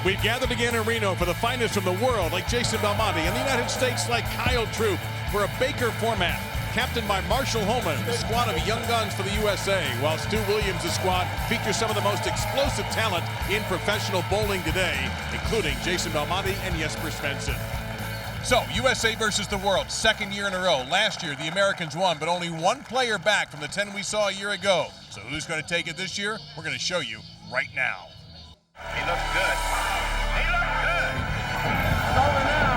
We've gathered again in Reno for the finest from the world like Jason Belmonte and the United States like Kyle Troop for a Baker format, captained by Marshall Holman, the squad of young guns for the USA, while Stu Williams' squad features some of the most explosive talent in professional bowling today, including Jason Belmonte and Jesper Svensson. So, USA versus the world, second year in a row. Last year, the Americans won, but only one player back from the 10 we saw a year ago. So who's going to take it this year? We're going to show you right now. He looks good. He looks good. It's over now.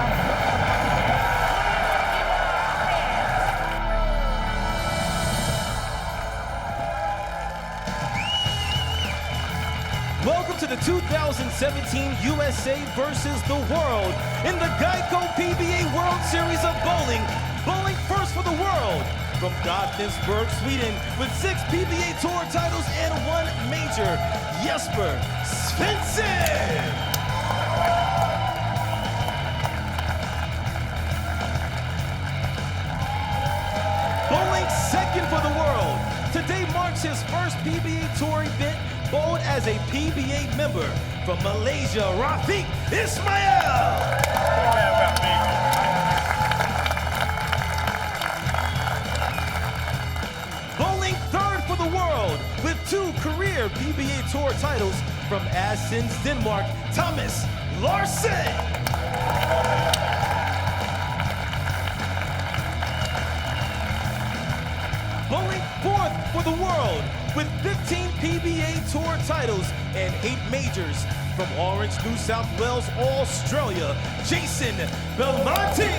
Welcome to the 2017 USA versus the world in the Geico PBA World Series of Bowling. Bowling first for the world from Gothenburg, Sweden, with 6 PBA Tour titles and 1 major, Jesper Svensson. Bowling second for the world. Today marks his first PBA Tour event, bowled as a PBA member from Malaysia, Rafiq Ismail. Bowling third for the world with 2 career PBA Tour titles from Assens, Denmark, Thomas Larsen. Bowling fourth for the world with 15 PBA Tour titles and 8 majors from Orange, New South Wales, Australia, Jason Belmonte.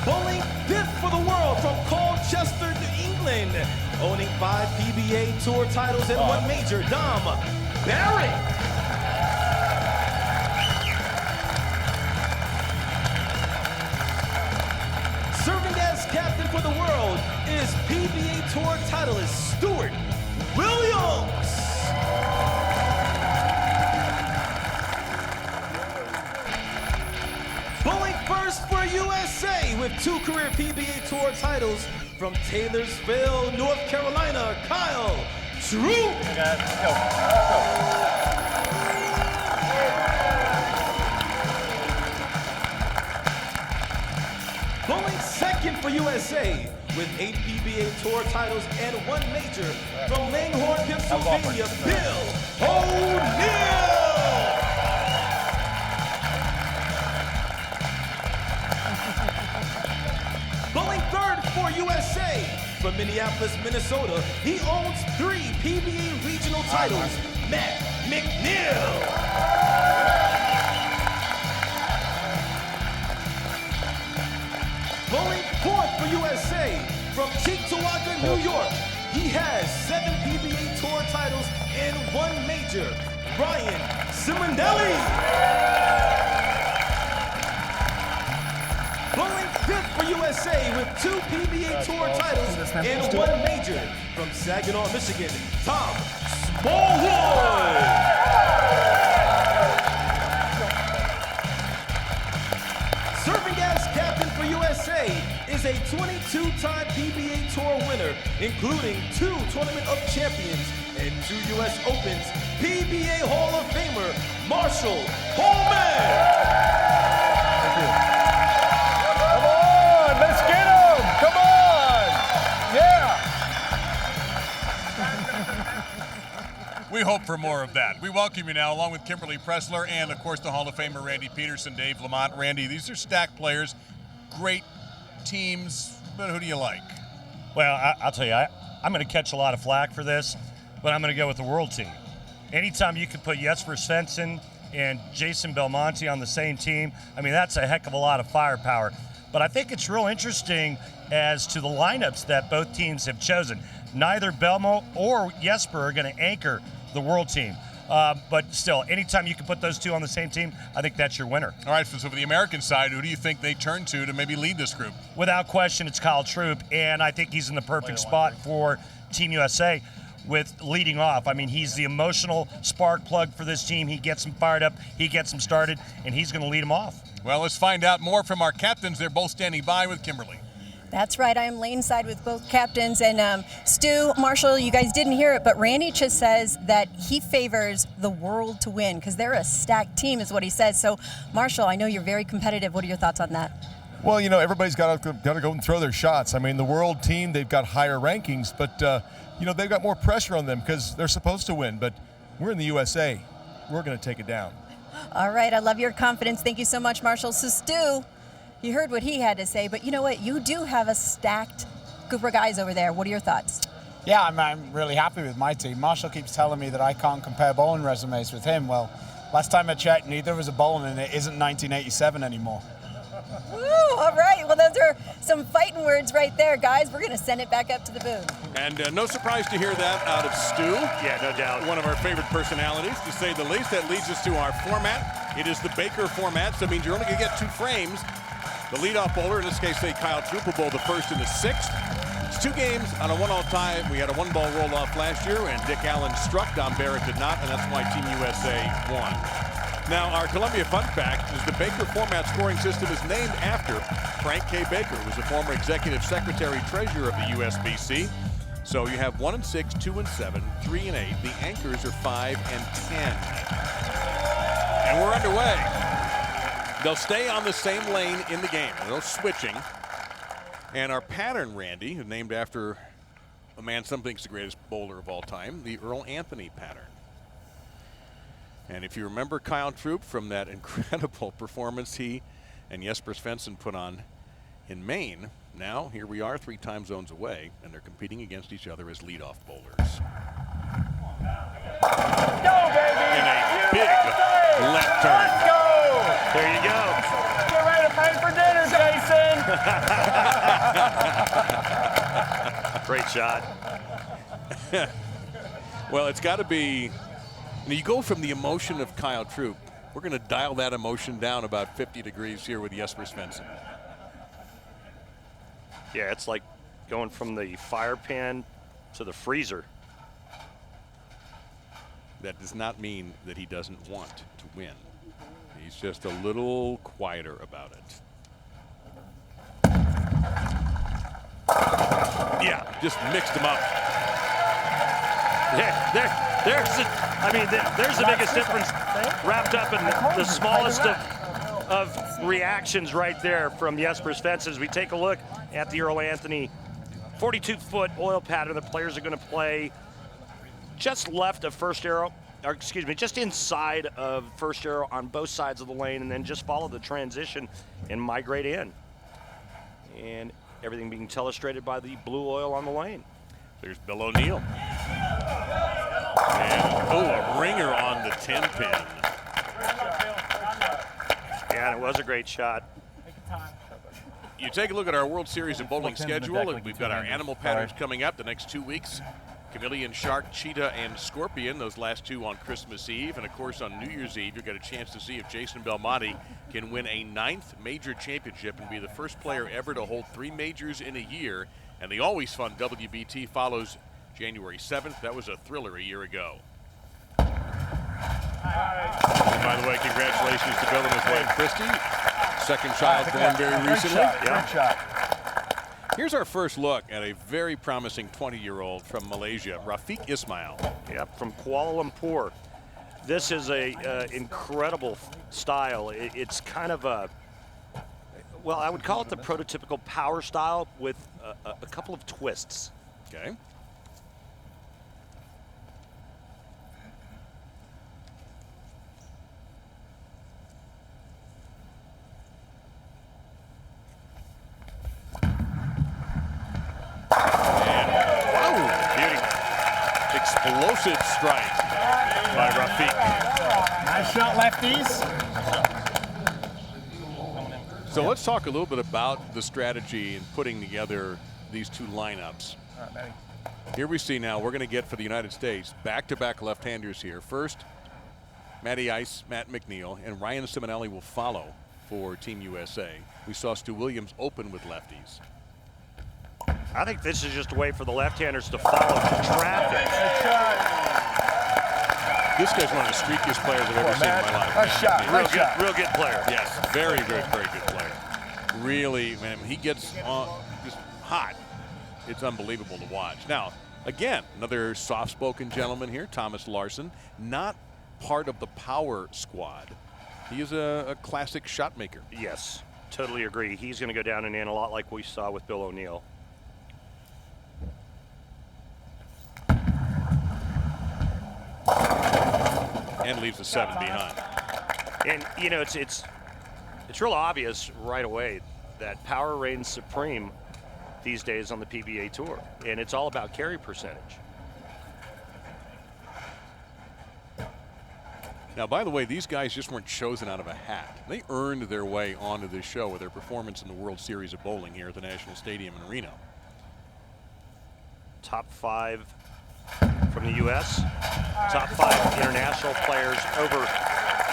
Bowling fifth for the world from Colchester, England, owning 5 PBA Tour titles and 1 major, Dom Barrett. Serving as captain for the world is PBA Tour titleist Stuart Williams. Bowling first for USA with 2 career PBA Tour titles from Taylorsville, North Carolina, Kyle Troop. Bowling second for USA with 8 PBA Tour titles and 1 major from Langhorne, Pennsylvania, Bill O'Neill. Bowling third for USA from Minneapolis, Minnesota. He owns 3 PBA regional titles, Matt McNeil. Bowling fourth for USA from Cheektowaga, New York. He has 7 PBA Tour titles and 1 major, Ryan Simonelli. Bowling fifth for USA with 2 PBA Tour titles and 1 major, from Saginaw, Michigan, Tom Smallwood. Serving as captain for USA is a 22-time PBA Tour winner, including 2 Tournament of Champions and 2 US Opens, PBA Hall of Famer, Marshall Holman. Come on, let's get him. Come on. Yeah. We hope for more of that. We welcome you now, along with Kimberly Pressler and, of course, the Hall of Famer Randy Peterson, Dave Lamont. Randy, these are stacked players, great teams, but who do you like? Well, I'll tell you, I'm going to catch a lot of flack for this, but I'm going to go with the world team. Anytime you can put Jesper Svensson and Jason Belmonte on the same team, I mean, that's a heck of a lot of firepower. But I think it's real interesting as to the lineups that both teams have chosen. Neither Belmo or Jesper are going to anchor the world team. But still, anytime you can put those 2 on the same team, I think that's your winner. All right, so for the American side, who do you think they turn to maybe lead this group? Without question, it's Kyle Troop, and I think he's in the perfect spot for Team USA with leading off. I mean, he's the emotional spark plug for this team. He gets them fired up, he gets them started, and he's going to lead them off. Well, let's find out more from our captains. They're both standing by with Kimberly. That's right. I am lane side with both captains. And Stu, Marshall, you guys didn't hear it, but Randy just says that he favors the world to win because they're a stacked team is what he says. So, Marshall, I know you're very competitive. What are your thoughts on that? Well, you know, everybody's got to go and throw their shots. I mean, the world team, they've got higher rankings, but, you know, they've got more pressure on them because they're supposed to win. But we're in the USA. We're going to take it down. All right. I love your confidence. Thank you so much, Marshall. So, Stu, you heard what he had to say, but you know what? You do have a stacked group of guys over there. What are your thoughts? Yeah, I'm really happy with my team. Marshall keeps telling me that I can't compare bowling resumes with him. Well, last time I checked, neither of us are bowling, and it isn't 1987 anymore. Woo, all right. Well, those are some fighting words right there, guys. We're going to send it back up to the booth. And no surprise to hear that out of Stu. Yeah, no doubt. One of our favorite personalities, to say the least. That leads us to our format. It is the Baker format, so it means you're only going to get 2 frames. The leadoff bowler, in this case, say Kyle Troop, will bowl the first and the 6th. It's 2 games on a 1-all tie. We had a 1-ball roll-off last year, and Dick Allen struck. Don Barrett did not, and that's why Team USA won. Now, our Columbia fun fact is the Baker format scoring system is named after Frank K. Baker, who was a former executive secretary treasurer of the USBC. So you have 1 and 6, 2 and 7, 3 and 8. The anchors are 5 and 10. And we're underway. They'll stay on the same lane in the game. No switching. And our pattern, Randy, named after a man some thinks the greatest bowler of all time, the Earl Anthony pattern. And if you remember Kyle Troop from that incredible performance he and Jesper Svensson put on in Maine, now here we are 3 time zones away, and they're competing against each other as leadoff bowlers. Go, baby! In a big left turn. Let's go! There you go. Get ready to pay for dinner, Jason! Great shot. Well, it's got to be, you go from the emotion of Kyle Troop. We're going to dial that emotion down about 50 degrees here with Jesper Svensson. Yeah, it's like going from the fire pan to the freezer. That does not mean that he doesn't want to win. He's just a little quieter about it. Yeah, just mixed him up. There's the biggest difference wrapped up in the smallest of reactions right there from Jesper Svensson. As we take a look at the Earl Anthony 42-foot oil pattern, the players are going to play just left of first arrow, or excuse me, just inside of first arrow on both sides of the lane, and then just follow the transition and migrate in. And everything being telestrated by the blue oil on the lane. There's Bill O'Neill. And, a ringer on the 10-pin. Yeah, and it was a great shot. You take a look at our World Series of Bowling schedule, and we've got our animal patterns coming up the next 2 weeks. Chameleon, Shark, Cheetah, and Scorpion, those last 2 on Christmas Eve. And, of course, on New Year's Eve, you'll get a chance to see if Jason Belmonte can win a 9th major championship and be the first player ever to hold 3 majors in a year. And the always fun WBT follows January 7th. That was a thriller a year ago. And by the way, congratulations to Bill and his wife, Christy. Second child born very recently. Good shot. Here's our first look at a very promising 20-year-old from Malaysia, Rafiq Ismail. Yep, from Kuala Lumpur. This is a incredible style. It's kind of a, well, I would call it the prototypical power style with a couple of twists. Okay. Explosive strike by Rafiq. Nice shot, lefties. So let's talk a little bit about the strategy in putting together these 2 lineups. Here we see now, we're going to get for the United States back-to-back left-handers here. First, Matty Ice, Matt McNeil, and Ryan Simonelli will follow for Team USA. We saw Stu Williams open with lefties. I think this is just a way for the left-handers to follow the traffic. This guy's one of the streakiest players I've ever seen in my life. Nice shot. Real good player. Yes, very good player. really, man, he gets just hot. It's unbelievable to watch. Now, again, another soft-spoken gentleman here, Thomas Larson, not part of the power squad. He is a classic shot maker. Yes, totally agree. He's going to go down and in a lot like we saw with Bill O'Neill. And leaves the 7 behind. And you know, it's real obvious right away that power reigns supreme these days on the PBA Tour, and it's all about carry percentage. Now, by the way, these guys just weren't chosen out of a hat. They earned their way onto this show with their performance in the World Series of Bowling here at the National Stadium in Reno. Top 5 from the U.S., top 5 international players, over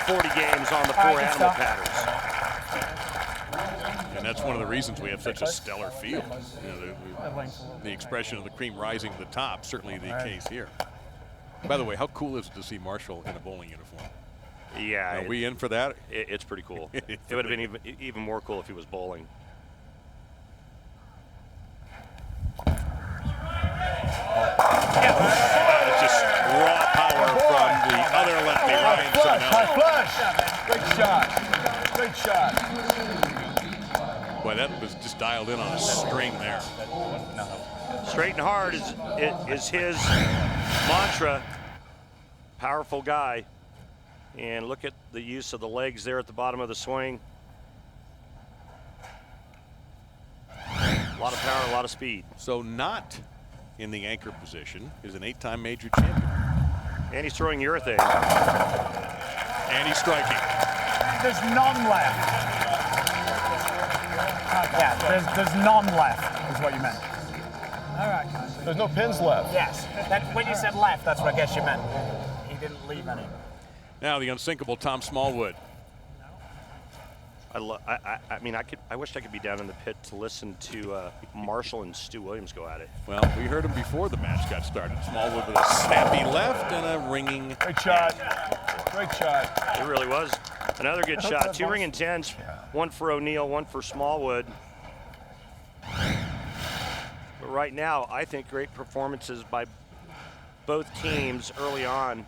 40 games on the 4 animal patterns. And that's one of the reasons we have such a stellar field. You know, the expression of the cream rising to the top, certainly the case here. By the way, how cool is it to see Marshall in a bowling uniform? Yeah. Are we in for that? It's pretty cool. It would have been even more cool if he was bowling. It's just raw power from the other lefty, Ryan Simonelli. Flush. Great shot. Boy, that was just dialed in on a string there. Straight and hard is his mantra. Powerful guy. And look at the use of the legs there at the bottom of the swing. A lot of power, a lot of speed. So not in the anchor position is an 8-time major champion. And he's throwing urethane. And he's striking. There's none left. Yeah, there's none left, is what you meant. All right, guys. There's no pins left. Yes. When you said left, that's what I guess you meant. He didn't leave any. Now the unsinkable Tom Smallwood. I wish I could be down in the pit to listen to Marshall and Stu Williams go at it. Well, we heard him before the match got started. Smallwood with a snappy left and a ringing. Great shot. Great shot. It really was. Another good shot. 2 ringing 10s, one for O'Neill, one for Smallwood. But right now, I think great performances by both teams early on.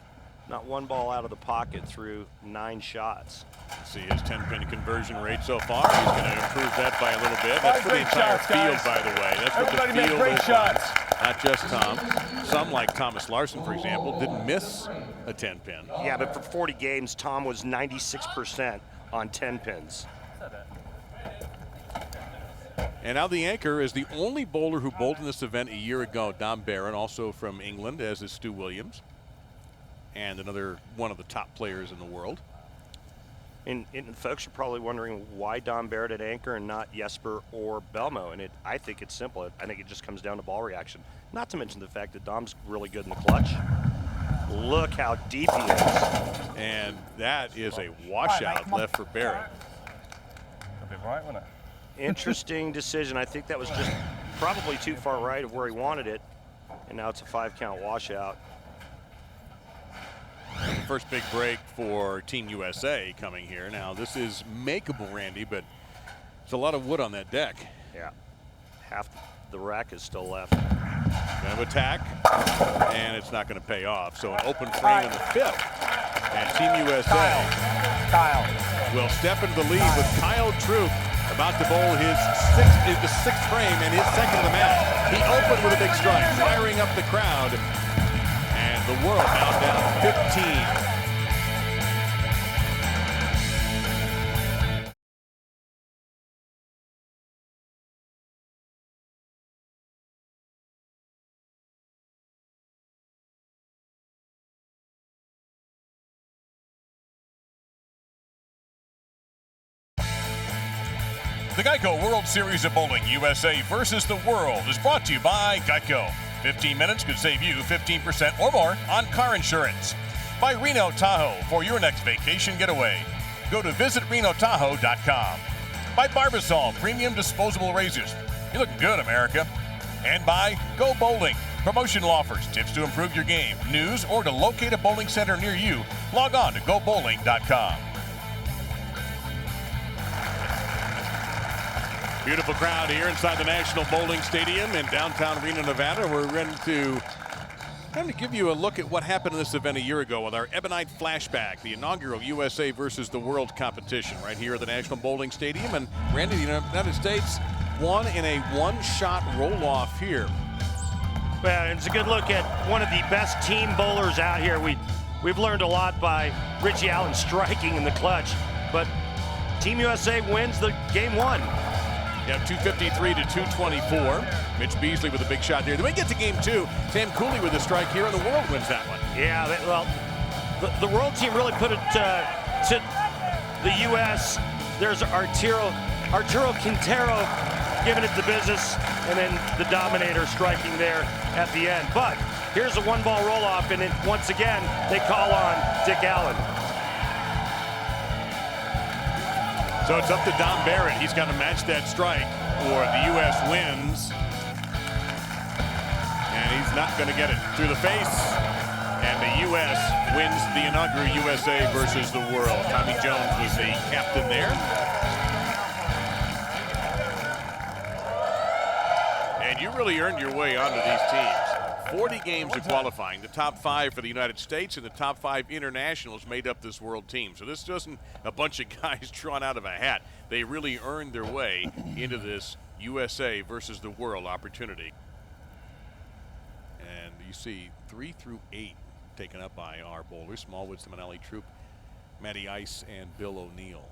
Not one ball out of the pocket through 9 shots. See his 10-pin conversion rate so far. He's going to improve that by a little bit. That's for the entire field, by the way. That's what the field great is. shots. Not just Tom. Some, like Thomas Larson, for example, didn't miss a 10-pin. Yeah, but for 40 games, Tom was 96% on 10 pins. And now the anchor is the only bowler who bowled in this event a year ago, Dom Barron, also from England, as is Stu Williams. And another one of the top players in the world. And folks are probably wondering why Dom Barrett at anchor and not Jesper or Belmo. And I think it's simple. I think it just comes down to ball reaction. Not to mention the fact that Dom's really good in the clutch. Look how deep he is. And that is a washout left for Barrett. Interesting decision. I think that was just probably too far right of where he wanted it. And now it's a 5-count washout. The first big break for Team USA coming here. Now, this is makeable, Randy, but there's a lot of wood on that deck. Yeah. Half the rack is still left. Kind of attack, and it's not going to pay off. So an open frame in the 5th. And Team USA Kyle. will step into the lead with Kyle Troop about to bowl his 6th frame and his 2nd of the match. He opened with a big strike, firing up the crowd. And the world now down 15. The Geico World Series of Bowling USA versus the World is brought to you by Geico. 15 minutes could save you 15% or more on car insurance. By Reno Tahoe for your next vacation getaway. Go to visitrenotahoe.com. By Barbasol Premium Disposable Razors. You're looking good, America. And by Go Bowling. Promotional offers, tips to improve your game, news, or to locate a bowling center near you. Log on to gobowling.com. Beautiful crowd here inside the National Bowling Stadium in downtown Reno, Nevada. We're ready to give you a look at what happened in this event a year ago with our Ebonite Flashback, the inaugural USA versus the World competition right here at the National Bowling Stadium. And Randy, the United States won in a one-shot roll-off here. Well, it's a good look at one of the best team bowlers out here. We've learned a lot by Richie Allen striking in the clutch, but Team USA wins the game one. Yeah, 253 to 224. Mitch Beasley with a big shot there. Then we get to game two. Sam Cooley with a strike here, and the world wins that one. Yeah, well, the world team really put it to the U.S. There's Arturo Quintero giving it the business, and then the Dominator striking there at the end. But here's a one-ball roll-off, and then once again, they call on Dick Allen. So it's up to Dom Barrett. He's got to match that strike, or the U.S. wins. And he's not going to get it through the face. And the U.S. wins the inaugural USA versus the world. Tommy Jones was the captain there. And you really earned your way onto these teams. 40 games of qualifying. The top 5 for the United States and the top 5 internationals made up this world team. So this wasn't a bunch of guys drawn out of a hat. They really earned their way into this USA versus the world opportunity. And you see 3 through 8 taken up by our bowlers. Smallwood, Simonelli, Troop, Matty Ice, and Bill O'Neill.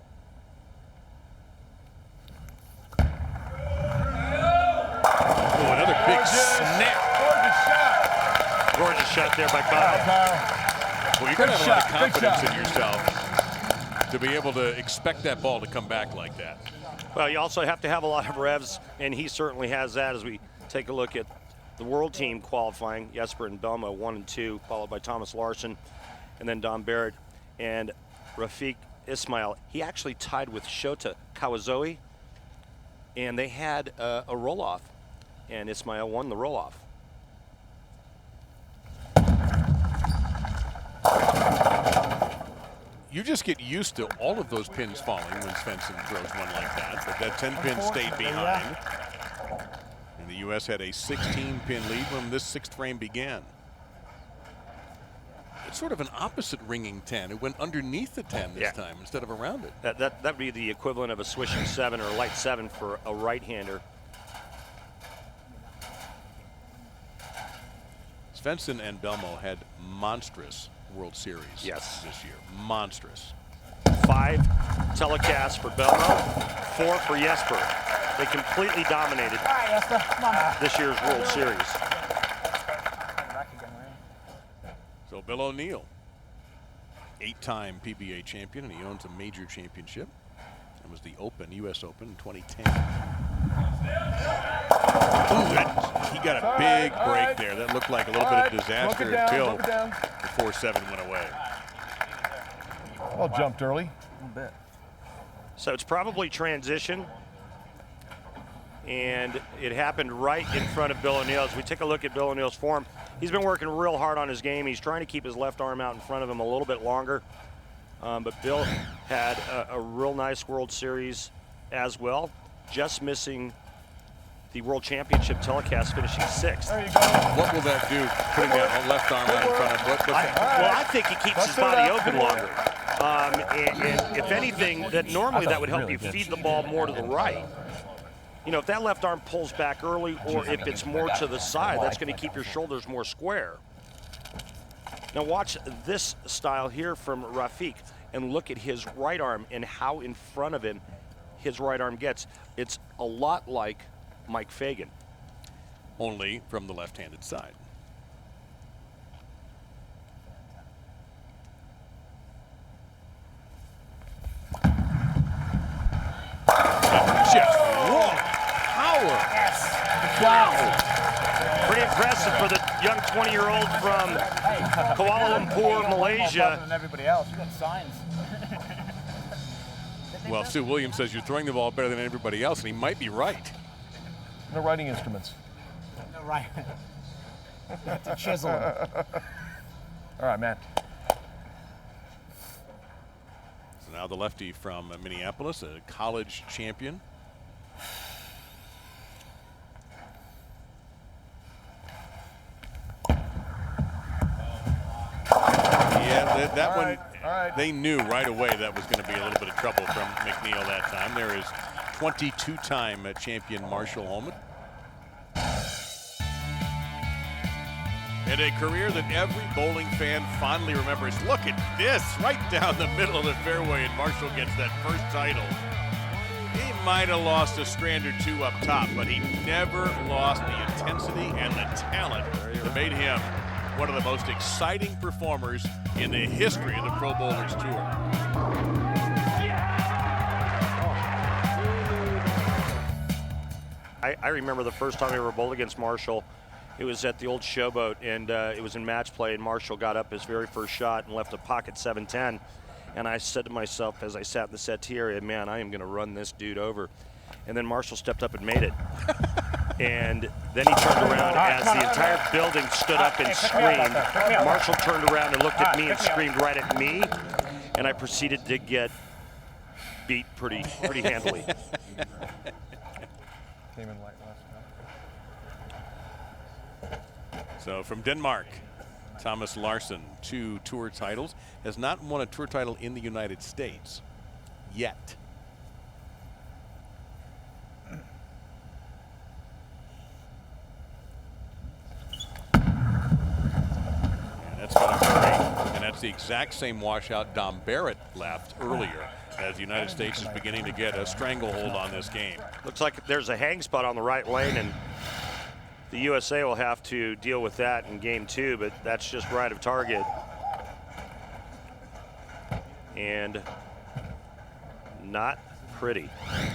Oh, another big snap. Gorgeous shot there by Kyle. Well, you're going to have a lot of confidence in yourself to be able to expect that ball to come back like that. Well, you also have to have a lot of revs, and he certainly has that as we take a look at the world team qualifying. Jesper and Belmo 1 and 2, followed by Thomas Larson, and then Dom Barrett and Rafiq Ismail. He actually tied with Shota Kawazoe, and they had a roll-off, and Ismail won the roll-off. You just get used to all of those pins falling when Svensson throws one like that, but that 10-pin stayed behind. And the U.S. had a 16-pin lead when this 6th frame began. It's sort of an opposite ringing 10. It went underneath the 10 this time instead of around it. That would be the equivalent of a swishing 7 or a light 7 for a right-hander. Svensson and Belmo had monstrous World Series this year. Monstrous. 5 telecasts for Belmo, 4 for Jesper. They completely dominated this year's World Series. So Bill O'Neill, 8-time PBA champion, and he owns a major championship. That was the U.S. Open in 2010. Ooh, he got a big break there. That looked like a little bit of disaster until before 7 went away. Well, jumped early. A little bit. So it's probably transition, and it happened right in front of Bill O'Neill. As we take a look at Bill O'Neill's form, he's been working real hard on his game. He's trying to keep his left arm out in front of him a little bit longer. But Bill had a real nice World Series as well, just missing the World Championship telecast, finishing 6th. There you go. What will that do, putting that left arm out in front of him? Well, I think it keeps his body open longer. And if anything, that would help you feed the ball more to the right. You know, if that left arm pulls back early, or if it's more to the side, that's going to keep your shoulders more square. Now watch this style here from Rafiq, and look at his right arm and how in front of him his right arm gets. It's a lot like Mike Fagan. Only from the left-handed side. Just raw power. Wow. Pretty impressive for the young 20-year-old from Kuala Lumpur, Malaysia. Everybody else, you got signs. Well, Stu Williams says you're throwing the ball better than everybody else, and he might be right. No writing instruments. No, right. To chisel. All right, man. So now the lefty from Minneapolis, a college champion. that one, all right. they knew right away that was going to be a little bit of trouble from McNeil that time. There is 22-time champion Marshall Holman. And a career that every bowling fan fondly remembers. Look at this, right down the middle of the fairway, and Marshall gets that first title. He might have lost a strand or two up top, but he never lost the intensity and the talent that made him one of the most exciting performers in the history of the Pro Bowlers Tour. I remember the first time I ever bowled against Marshall. It was at the old Showboat, and it was in match play, and Marshall got up his very first shot and left a pocket 710. And I said to myself as I sat in the settee area, man, I am going to run this dude over. And then Marshall stepped up and made it. And then he turned around as the entire building stood up and screamed. Marshall turned around and looked at me and screamed right at me. And I proceeded to get beat pretty handily. Came in light last time. So from Denmark, Thomas Larsson, 2 tour titles, has not won a tour title in the United States yet. That's going to hurry, and that's the exact same washout Dom Barrett left earlier, as the United States is beginning to get a stranglehold on this game. Looks like there's a hang spot on the right lane, and the USA will have to deal with that in game 2, but that's just right of target. And not pretty.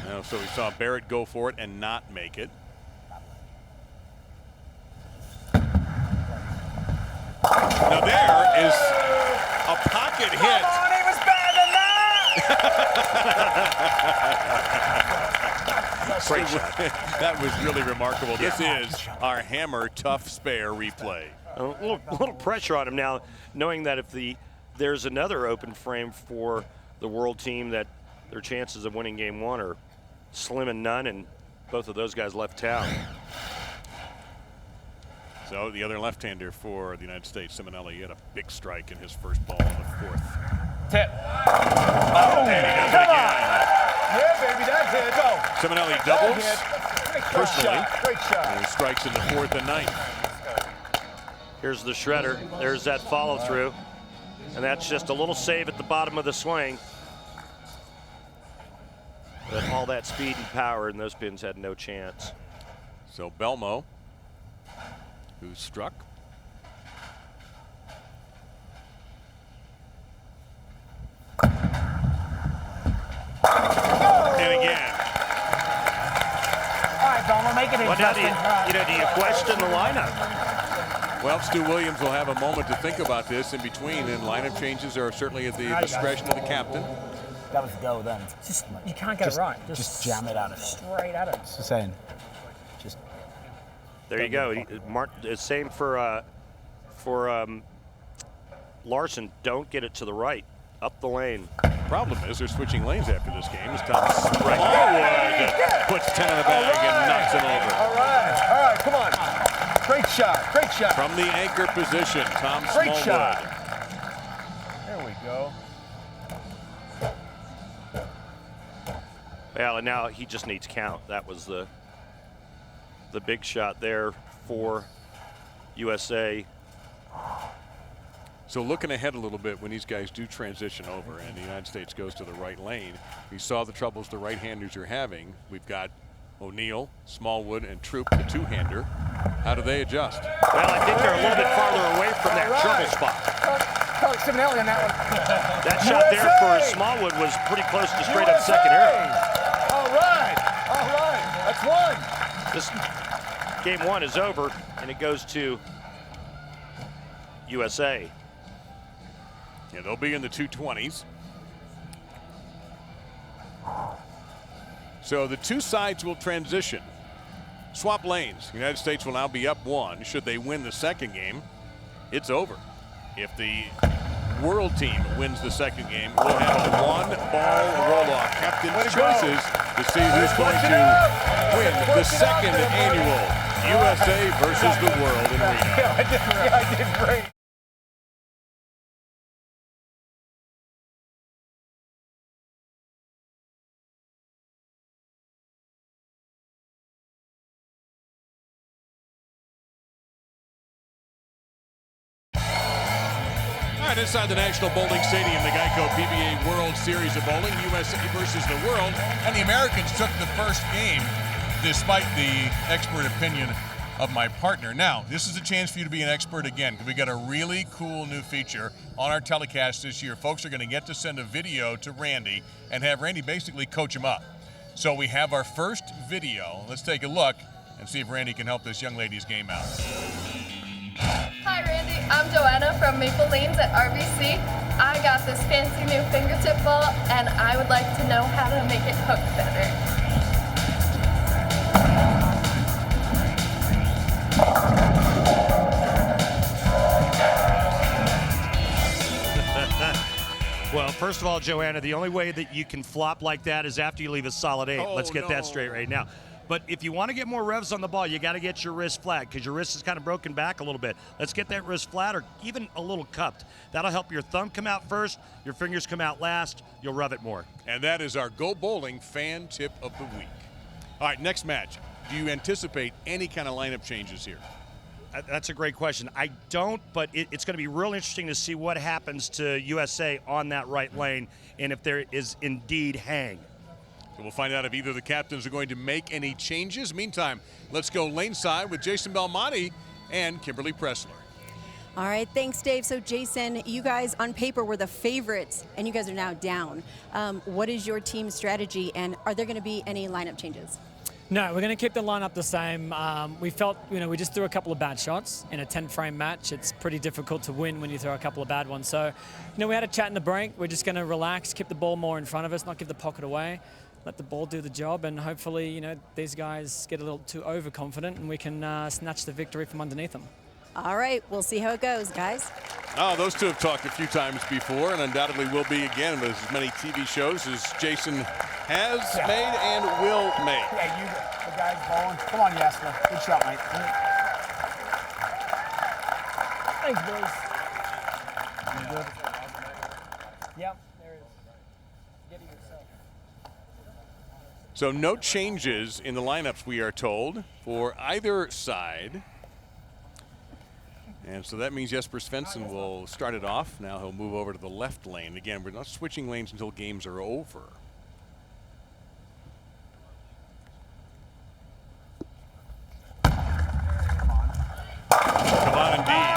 No, so we saw Barrett go for it and not make it. Now there is a pocket hit. Come on, he was better than that! Great shot. That was really remarkable. This is our hammer tough spare replay. A little pressure on him now, knowing that if there's another open frame for the world team, that their chances of winning game 1 are slim and none, and both of those guys left town. So the other left-hander for the United States, Simonelli, had a big strike in his first ball in the 4th. Tip. Oh, and he does it again. Yeah, baby, that's it. Go. Simonelli doubles personally. Great shot. And he strikes in the 4th and 9th. Here's the shredder. There's that follow-through. And that's just a little save at the bottom of the swing. But all that speed and power, and those pins had no chance. So Belmo, who struck. And again. All right, Belmo, make it Well, now do you question the lineup? Well, Stu Williams will have a moment to think about this in between, and lineup changes are certainly at the discretion of the captain. That was go then. You can't get it right. Just jam it out of it. Straight at it. Just saying. Just. There you go. Same for Larson. Don't get it to the right. Up the lane. Problem is they're switching lanes after this game as Tom Smallwood puts 10 in the bag and knocks him over. All right, come on. Great shot. From the anchor position, Tom Great Smallwood. shot. There we go. Well, and now he just needs count. That was the big shot there for USA. So looking ahead a little bit when these guys do transition over and the United States goes to the right lane, we saw the troubles the right-handers are having. We've got O'Neill, Smallwood, and Troop, the two-hander. How do they adjust? Well, I think they're a little bit farther away from that trouble spot. Coach Simonelli on that one. That shot there for Smallwood was pretty close to straight up second arrow. All right. That's one. This game 1 is over, and it goes to USA. Yeah, they'll be in the 220s. So the two sides will transition. Swap lanes. The United States will now be up 1. Should they win the second game, it's over. If the world team wins the second game, we'll have a one-ball roll-off. Captain's choices to see who's going to win the second annual USA versus the world in Reno. I did great. right, inside the National Bowling Stadium, the Geico PBA World Series of Bowling, USA versus the world. And the Americans took the first game despite the expert opinion of my partner. Now, this is a chance for you to be an expert again, because we got a really cool new feature on our telecast this year. Folks are going to get to send a video to Randy and have Randy basically coach him up. So we have our first video. Let's take a look and see if Randy can help this young lady's game out. Hi Randy, I'm Joanna from Maple Lanes at RBC. I got this fancy new fingertip ball and I would like to know how to make it hook better. Well, first of all, Joanna, the only way that you can flop like that is after you leave a solid 8. Let's get that straight right now. But if you want to get more revs on the ball, you got to get your wrist flat, because your wrist is kind of broken back a little bit. Let's get that wrist flat, or even a little cupped. That'll help your thumb come out first, your fingers come out last. You'll rub it more. And that is our Go Bowling fan tip of the week. All right, next match. Do you anticipate any kind of lineup changes here? That's a great question. I don't, but it's going to be real interesting to see what happens to USA on that right lane, and if there is indeed hang. So we'll find out if either of the captains are going to make any changes. Meantime, let's go lane side with Jason Belmonte and Kimberly Pressler. All right, thanks, Dave. So, Jason, you guys on paper were the favorites, and you guys are now down. What is your team's strategy, and are there going to be any lineup changes? No, we're going to keep the lineup the same. We felt, we just threw a couple of bad shots in a 10-frame match. It's pretty difficult to win when you throw a couple of bad ones. So, we had a chat in the break. We're just going to relax, keep the ball more in front of us, not give the pocket away, let the ball do the job, and hopefully, these guys get a little too overconfident and we can snatch the victory from underneath them. All right, we'll see how it goes, guys. Oh, those two have talked a few times before, and undoubtedly will be again with as many TV shows as Jason has made and will make. Yeah, the guy's bowling. Come on, Jasper. Good shot, mate. Thanks, boys. Good. Yep, there it is. Get it yourself. So no changes in the lineups, we are told, for either side. And so that means Jesper Svensson will start it off. Now he'll move over to the left lane. Again, we're not switching lanes until games are over. Come on, indeed.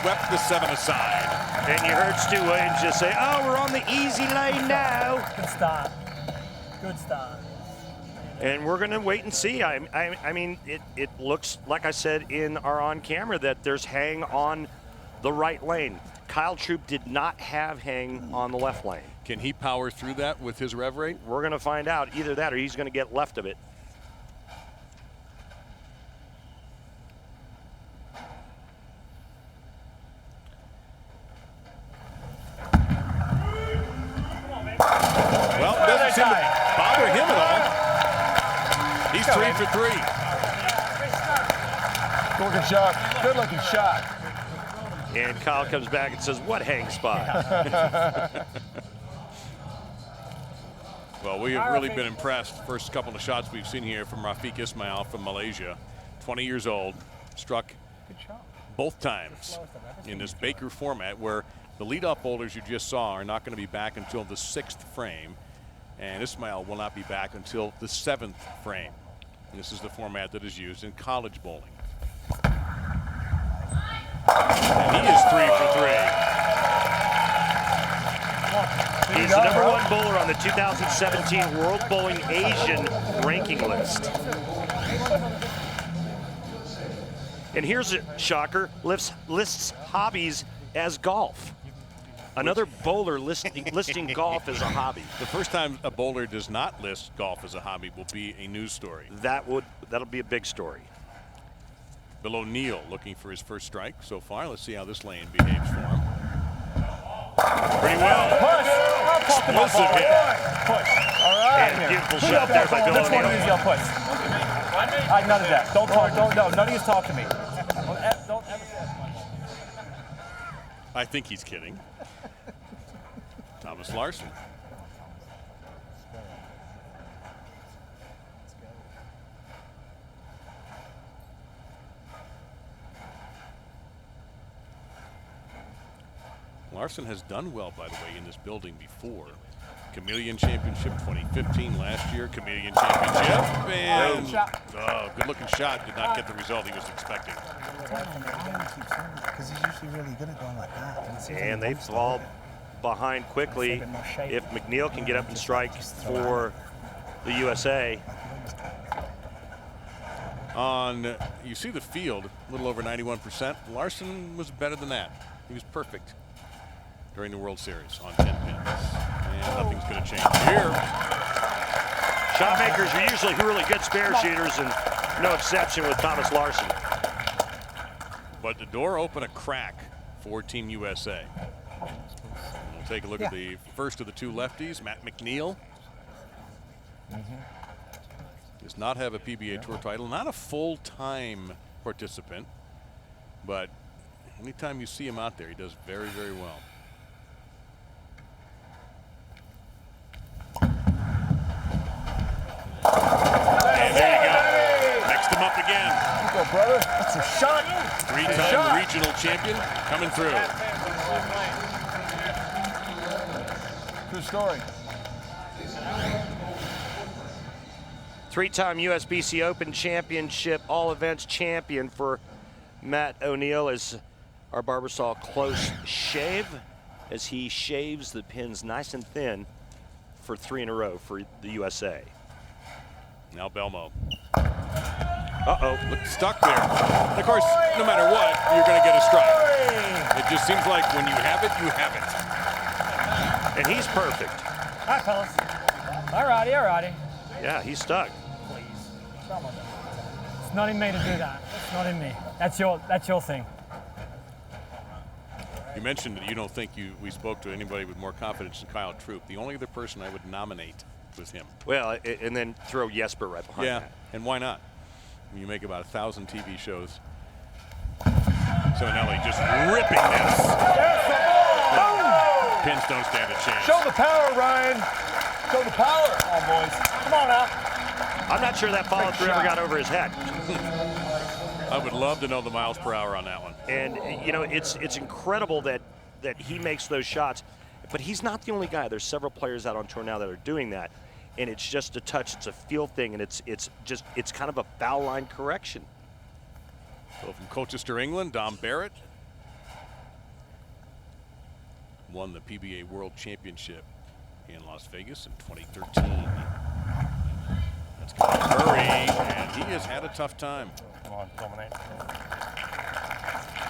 Swept the 7 aside. And you heard Stu Williams just say, oh, we're on the easy lane now. Good start. Good start. And we're going to wait and see. I mean, it looks, like I said in our on-camera, that there's hang on the right lane. Kyle Troop did not have hang on the left lane. Can he power through that with his rev rate? We're going to find out. Either that or he's going to get left of it. Well, it doesn't seem to bother him at all. He's 3 for 3. Good looking shot. Good looking shot. And Kyle comes back and says, what hang spot? Well, we have really been impressed. First couple of shots we've seen here from Rafiq Ismail from Malaysia. 20 years old, struck both times in this Baker format, where the leadoff bowlers you just saw are not going to be back until the 6th frame. And Ismail will not be back until the 7th frame. And this is the format that is used in college bowling. And he is 3 for 3. He's the #1 bowler on the 2017 World Bowling Asian ranking list. And here's a shocker, lists hobbies as golf. Another bowler listing golf as a hobby. The first time a bowler does not list golf as a hobby will be a news story. That'll be a big story. Bill O'Neill looking for his first strike so far. Let's see how this lane behaves for him. Pretty well. Push. Explosive hit. Push. All right. And beautiful shot there by Bill Which one of these O'Neill. y'all push? None of that. Don't talk. None of you talk to me. Don't ever say that. I think he's kidding. Thomas Larson. Larson has done well, by the way, in this building before. Chameleon Championship 2015 last year, Chameleon Championship, and good-looking shot. Did not get the result he was expecting. Because he's usually really good at going like that. And they fall behind quickly. If McNeil can get up and strike for the USA. You see the field, a little over 91%. Larson was better than that. He was perfect during the World Series on 10 pins. And nothing's going to change here. Shot makers are usually really good spare shooters, and no exception with Thomas Larson. But the door opened a crack for Team USA. We'll take a look at the first of the two lefties, Matt McNeil. Does not have a PBA Tour title, not a full-time participant, but anytime you see him out there, he does very, very well. And there you go. Mixed him up again. Go, brother. That's a shot. Three-time regional champion coming through. True story. Three-time USBC Open Championship All Events champion for Matt O'Neill as our barber saw a close shave as he shaves the pins nice and thin for 3 in a row for the USA. Now Belmo. Uh-oh. Look, stuck there. And of course, no matter what, you're going to get a strike. It just seems like when you have it, you have it. And he's perfect. All right, fellas. All righty. Yeah, he's stuck. Please. It's not in me to do that. It's not in me. That's your thing. You mentioned that you don't think we spoke to anybody with more confidence than Kyle Troop. The only other person I would nominate was him. Well, and then throw Jesper right behind that. And why not? You make about 1,000 TV shows. Simonelli just ripping this. Pins don't stand a chance. Show the power, Ryan. Show the power. Come on, boys. Come on now. I'm not sure that follow-through ever got over his head. I would love to know the miles per hour on that one. And, you know, it's incredible that he makes those shots. But he's not the only guy. There's several players out on tour now that are doing that. And it's just a touch. It's a feel thing. And it's kind of a foul line correction. So from Colchester, England, Dom Barrett won the PBA World Championship in Las Vegas in 2013. That's going to Murray, and he has had a tough time. Come on, Dominic.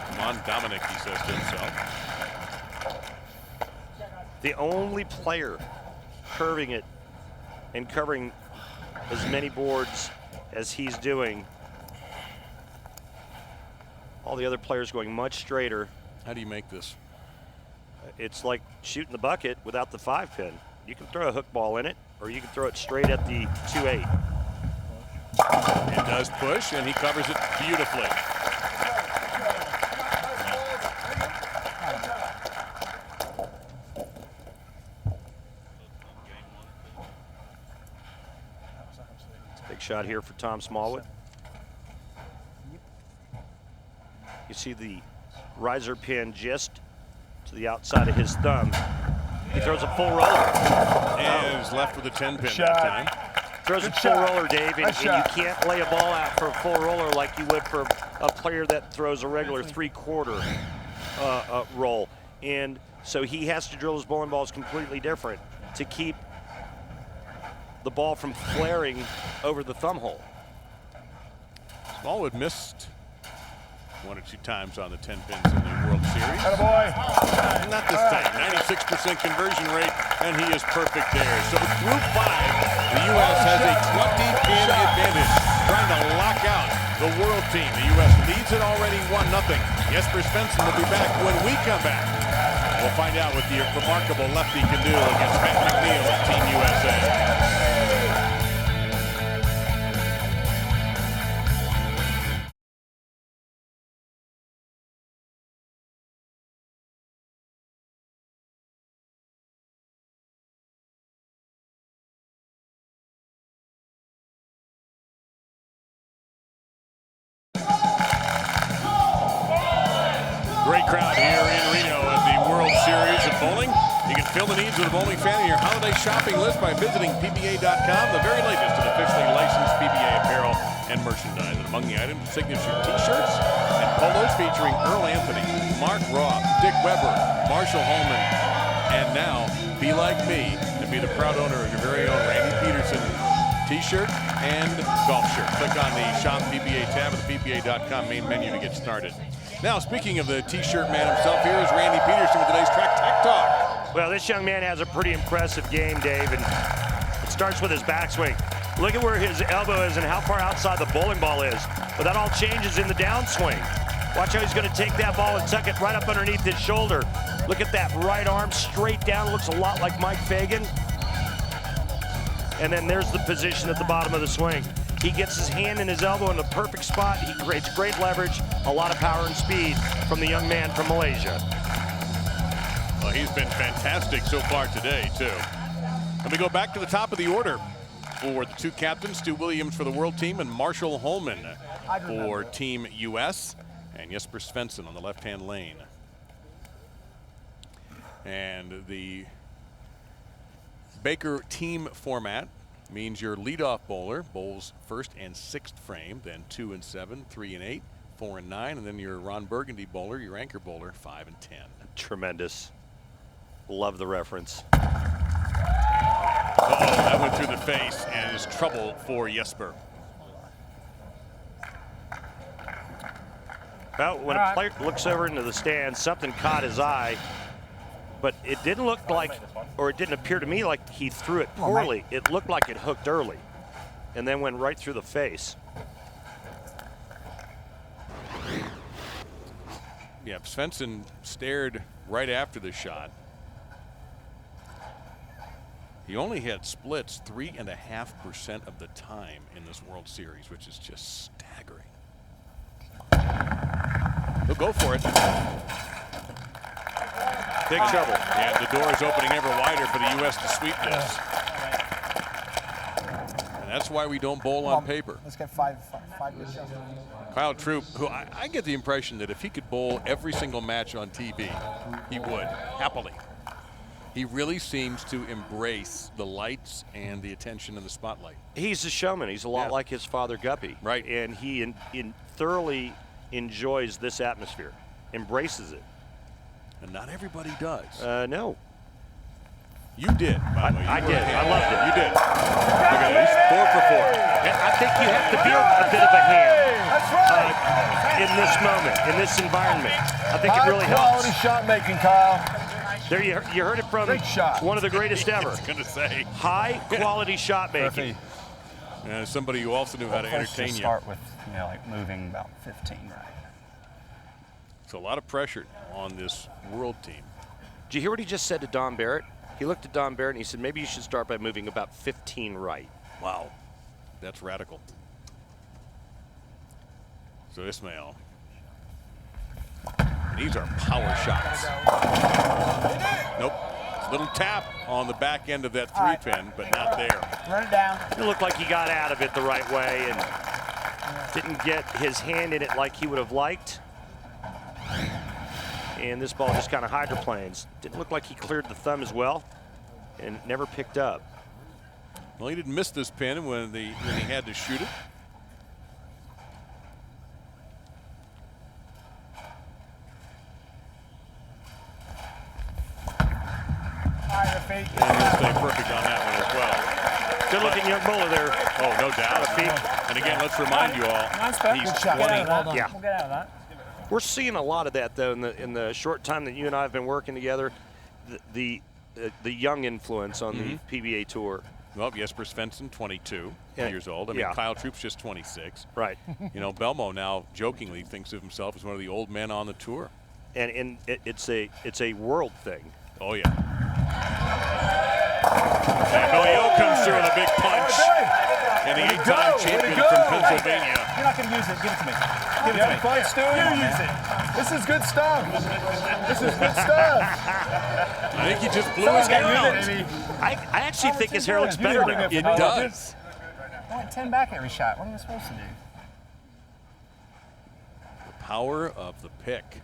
Come on, Dominic, he says to himself. The only player curving it and covering as many boards as he's doing. All the other players going much straighter. How do you make this? It's like shooting the bucket without the 5-pin. You can throw a hook ball in it, or you can throw it straight at the 2-8. It does push, and he covers it beautifully. Big shot here for Tom Smallwood. You see the riser pin just to the outside of his thumb. He throws a full roller. And is left with a 10-pin that time. Throws a full roller, Dave, and you can't lay a ball out for a full roller like you would for a player that throws a regular 3/4 roll. And so he has to drill his bowling balls completely different to keep the ball from flaring over the thumb hole. Smallwood missed 1 or 2 times on the 10 pins in the World Series. Attaboy. Not this time. 96% conversion rate, and he is perfect there. So Group 5, the U.S. has a 20-pin advantage, trying to lock out the world team. The U.S. leads it already 1-0. Jesper Svensson will be back when we come back. We'll find out what the remarkable lefty can do against Matt McNeil and Team USA. Great crowd here in Reno at the World Series. bowling? You can fill the needs of the bowling fan in your holiday shopping list by visiting PBA.com, the very latest in officially licensed PBA apparel and merchandise. And among the items, signature T-shirts and polos featuring Earl Anthony, Mark Roth, Dick Weber, Marshall Holman, and now Be Like Me to be the proud owner of your very own Randy Peterson T-shirt and golf shirt. Click on the Shop PBA tab of the PBA.com main menu to get started. Now, speaking of the T-shirt man himself, here is Randy Peterson with today's Track Talk. Well, this young man has a pretty impressive game, Dave, and it starts with his backswing. Look at where his elbow is and how far outside the bowling ball is. But that all changes in the downswing. Watch how he's going to take that ball and tuck it right up underneath his shoulder. Look at that right arm straight down. Looks a lot like Mike Fagan. And then there's the position at the bottom of the swing. He gets his hand and his elbow in the perfect spot. He creates great leverage, a lot of power and speed from the young man from Malaysia. Well, he's been fantastic so far today, too. Let me go back to the top of the order for the two captains, Stu Williams for the World Team and Marshall Holman for Team US, and Jesper Svensson on the left-hand lane. And the Baker team format means your leadoff bowler bowls first and sixth frame, then 2 and 7, 3 and 8, 4 and 9, and then your Ron Burgundy bowler, your anchor bowler, 5 and 10. Tremendous. Love the reference. Uh-oh, that went through the face and is trouble for Jesper. Well, when a player looks over into the stands, something caught his eye, but it didn't look like, or it didn't appear to me like he threw it poorly. It looked like it hooked early and then went right through the face. Yeah, Svensson stared right after the shot. He only had splits 3.5% of the time in this World Series, which is just staggering. He'll go for it. Big trouble. Yeah, the door is opening ever wider for the U.S. to sweep this. And that's why we don't bowl on paper. Let's get five good shots. Kyle Troop, who I get the impression that if he could bowl every single match on TV, he would, happily. He really seems to embrace the lights and the attention and the spotlight. He's a showman. He's a lot like his father, Guppy. Right. And he thoroughly enjoys this atmosphere, embraces it. And not everybody does. No. You did, by the way. I did. I loved it. You did. Look at it. He's 4 for 4. And I think you have to be a bit of a ham in this moment, in this environment. I think it really helps. Quality shot making, Kyle. There you heard it from one of the greatest ever. I was going to say. High quality shot making. And somebody who also knew how to entertain you. Start with, like moving about 15 right. So a lot of pressure on this world team. Did you hear what he just said to Don Barrett? He looked at Don Barrett and he said, maybe you should start by moving about 15 right. Wow. That's radical. So Ismail. And these are power shots. Nope. Little tap on the back end of that 3-pin, but not there. Run it down. It looked like he got out of it the right way and didn't get his hand in it like he would have liked. And this ball just kind of hydroplanes. Didn't look like he cleared the thumb as well and never picked up. Well, he didn't miss this pin when he had to shoot it. And he'll stay perfect on that one as well. Good looking young bowler there. Oh, no doubt. And again, let's remind you all, he's 20. Yeah. We'll get out of that. We're seeing a lot of that, though, in the short time that you and I have been working together. The young influence on the PBA Tour. Well, Jesper Svensson, 22 years old. I mean, Kyle Troop's just 26. Right. Belmo now jokingly thinks of himself as one of the old men on the tour. And it's a world thing. Oh, yeah. And Noyo comes through with a big punch. And the 8-time champion from Pennsylvania. You're not going to use it. Give it to me. Give it to me. Fight, Stu. You use it. This is good stuff. This is good stuff. I think he just blew his hair out. I actually think his hair looks better now. It does. I want 10 back every shot. What am I supposed to do? The power of the pick.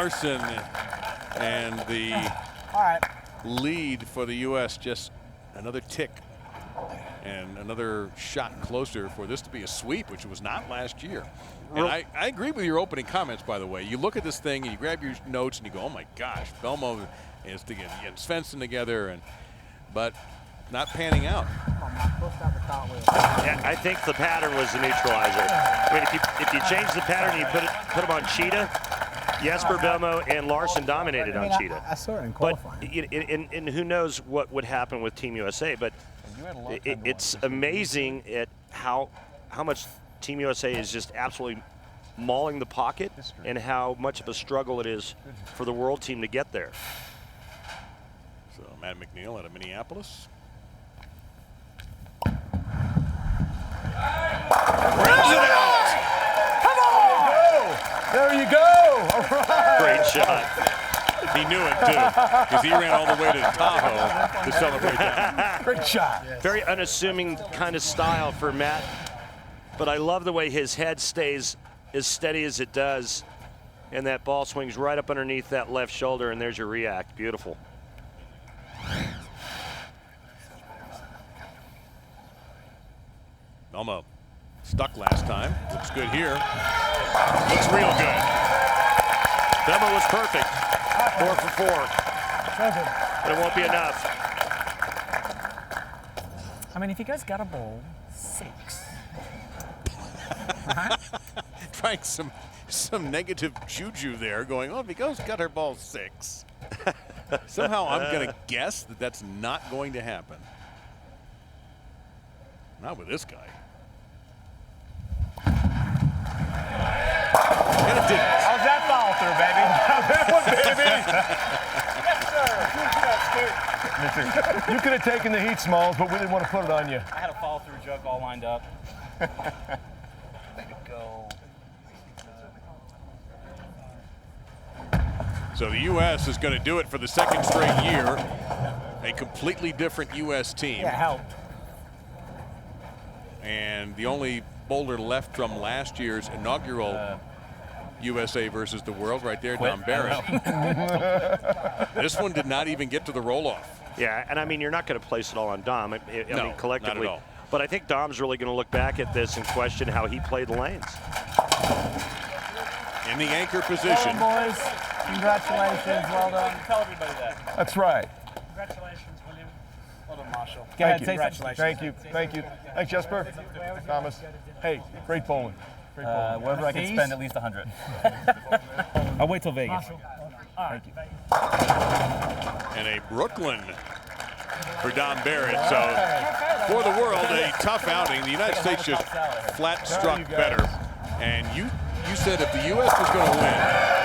Larson, and the lead for the U.S. just another tick and another shot closer for this to be a sweep, which it was not last year. And I agree with your opening comments, by the way. You look at this thing and you grab your notes and you go, oh my gosh, Belmo is getting Svensson together, but not panning out. Yeah, I think the pattern was the neutralizer. I mean, if you change the pattern and you put him on Cheetah, Jesper, Belmo, and Larson dominated on Cheetah. I saw it in qualifying. But and who knows what would happen with Team USA, but it's amazing at how much Team USA is just absolutely mauling the pocket and how much of a struggle it is for the world team to get there. So Matt McNeil out of Minneapolis. Brings it out! Come on! There you go! All right. Great shot. He knew it too, because he ran all the way to Tahoe to celebrate that. Great shot. Very unassuming kind of style for Matt, but I love the way his head stays as steady as it does, and that ball swings right up underneath that left shoulder, and there's your react. Beautiful. Belmo stuck last time. Looks good here. Looks real good. Belmo was perfect. 4 for 4. But it won't be enough. I mean, if you guys got a bowl, 6. Trying some negative juju there, going, oh, if he goes gutter ball 6. Somehow I'm going to guess that that's not going to happen. Not with this guy. And it didn't. How's that follow through, baby? How's that one, baby? Yes, sir. You could have taken the heat, Smalls, but we didn't want to put it on you. I had a follow-through joke all lined up. Way to go. So the U.S. is going to do it for the second straight year. A completely different U.S. team. Yeah, helped. And the only bowler left from last year's inaugural USA versus the world right there, Dom Barrett. This one did not even get to the roll-off. Yeah, and I mean, you're not going to place it all on Dom. I mean, collectively. Not at all. But I think Dom's really going to look back at this and question how he played the lanes. In the anchor position. Well done, boys. Congratulations. Well done. Tell everybody that. That's right. Congratulations, William. Well done, Marshall. Thank you. Congratulations. Thank you. Thank you. Thanks, Jesper. Thomas. Hey, great bowling. Great bowling. Wherever I can spend at least 100. I'll wait till Vegas. Thank you. And a Brooklyn for Dom Barrett. So for the world, a tough outing. The United States just flat struck better. And you said if the U.S. was going to win,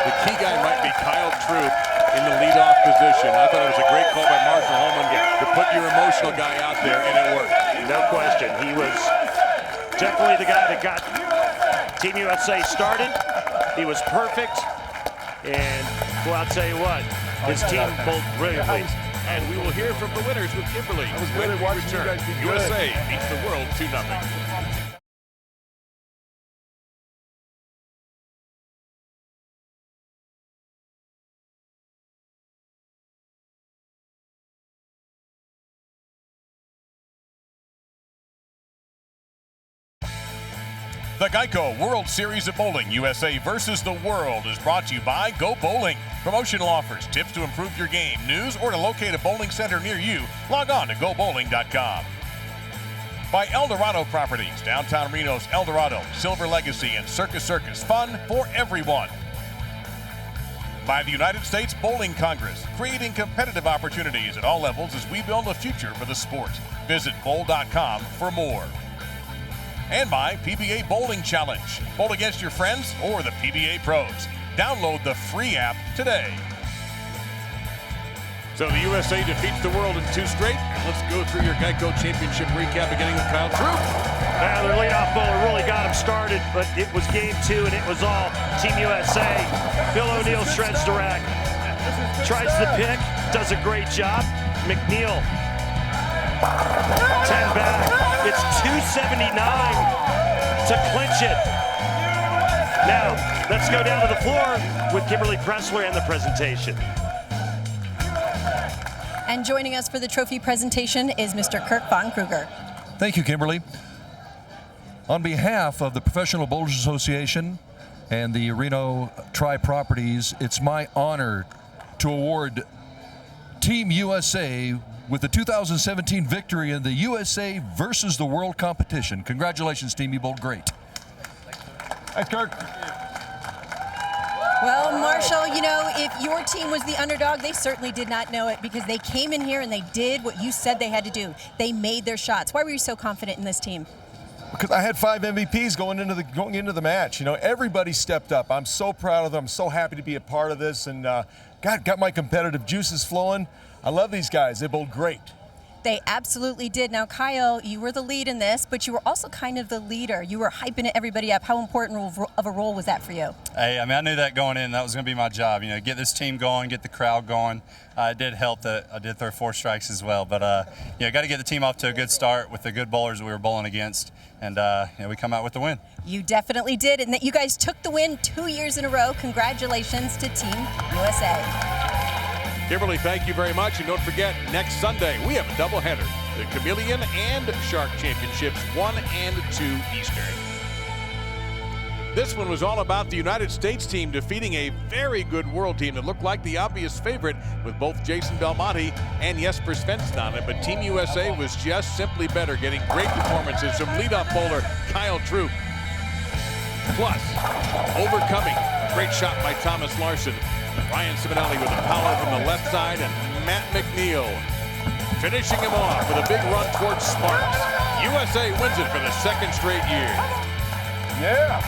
the key guy might be Kyle Troop in the leadoff position. I thought it was a great call by Marshall Holman to put your emotional guy out there, and it worked. No question. He was definitely the guy that got Team USA started. He was perfect. And, well, I'll tell you what, his team bowled brilliantly. And we will hear from the winners with Kimberly. I was really watching you guys be good. USA beats the world 2-0. The Geico World Series of Bowling USA versus the World is brought to you by Go Bowling. Promotional offers, tips to improve your game, news, or to locate a bowling center near you, log on to gobowling.com. By Eldorado Properties, downtown Reno's Eldorado, Silver Legacy, and Circus Circus. Fun for everyone. By the United States Bowling Congress, creating competitive opportunities at all levels as we build a future for the sport. Visit bowl.com for more. And by PBA Bowling Challenge. Bowl against your friends or the PBA pros. Download the free app today. So the USA defeats the world in 2 straight. Let's go through your Geico Championship recap, beginning with Kyle Troop. Now, their leadoff bowler really got him started, but it was game 2, and it was all Team USA. Bill O'Neill shreds the rack. Tries the pick, does a great job. McNeil, 10 back. It's 279 to clinch it. Now, Let's go down to the floor with Kimberly Pressler and the presentation. And joining us for the trophy presentation is Mr. Kurt Von Kruger. Thank you, Kimberly. On behalf of the Professional Bowlers Association and the Reno Tri-Properties, it's my honor to award Team USA with the 2017 victory in the USA versus the World competition. Congratulations, team. You bowled great. Thanks, Kirk. Well, Marshall, you know, if your team was the underdog, they certainly did not know it because they came in here and they did what you said they had to do. They made their shots. Why were you so confident in this team? Because I had 5 MVPs going into the match. You know, everybody stepped up. I'm so proud of them. I'm so happy to be a part of this, and got my competitive juices flowing. I love these guys. They bowled great. They absolutely did. Now, Kyle, you were the lead in this, but you were also kind of the leader. You were hyping everybody up. How important of a role was that for you? Hey, I mean, I knew that going in, that was going to be my job. You know, get this team going, get the crowd going. It did help that I did throw 4 strikes as well. But, you know, got to get the team off to a good start with the good bowlers we were bowling against. And, you know, we come out with the win. You definitely did. And that you guys took the win 2 years in a row. Congratulations to Team USA. Kimberly, thank you very much. And don't forget, next Sunday, we have a doubleheader. The Chameleon and Shark Championships, 1 and 2 Eastern. This one was all about the United States team defeating a very good world team that looked like the obvious favorite with both Jason Belmonte and Jesper Svensson on it. But Team USA was just simply better, getting great performances from leadoff bowler Kyle Troop. Plus, overcoming a great shot by Thomas Larson. Ryan Simonelli with the power from the left side, and Matt McNeil finishing him off with a big run towards Sparks. USA wins it for the 2nd straight year. Yeah.